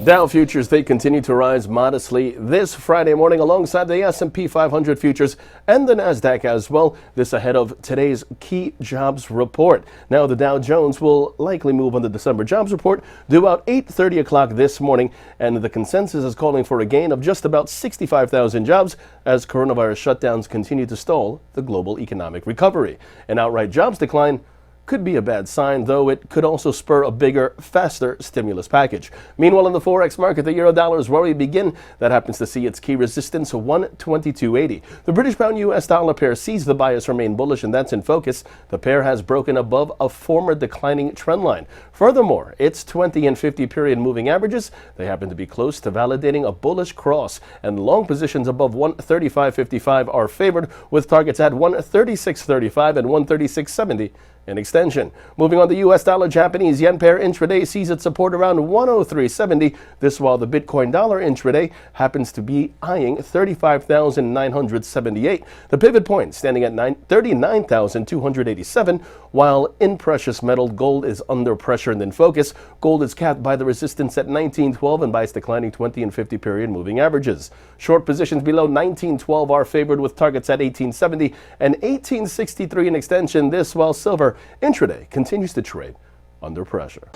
Dow futures, they continue to rise modestly this Friday morning alongside the S&P 500 futures and the Nasdaq as well. This ahead of today's key jobs report. Now, the Dow Jones will likely move on the December jobs report due out 8:30 o'clock this morning, and the consensus is calling for a gain of just about 65,000 jobs as coronavirus shutdowns continue to stall the global economic recovery. An outright jobs decline could be a bad sign, though it could also spur a bigger, faster stimulus package. Meanwhile, in the Forex market, the euro-dollar is where we begin. That happens to see its key resistance, 122.80. The British pound-US dollar pair sees the bias remain bullish, and that's in focus. The pair has broken above a former declining trend line. Furthermore, its 20 and 50 period moving averages, they happen to be close to validating a bullish cross, and long positions above 135.55 are favored, with targets at 136.35 and 136.70. in extension. Moving on, the U.S. dollar-Japanese yen pair intraday sees its support around 103.70. This while the Bitcoin dollar intraday happens to be eyeing 35,978. The pivot point standing at 39,287, while in precious metal, gold is under pressure and in focus. Gold is capped by the resistance at 1912 and by its declining 20 and 50 period moving averages. Short positions below 1912 are favored, with targets at 1870 and 1863 in extension. This while silver intraday continues to trade under pressure.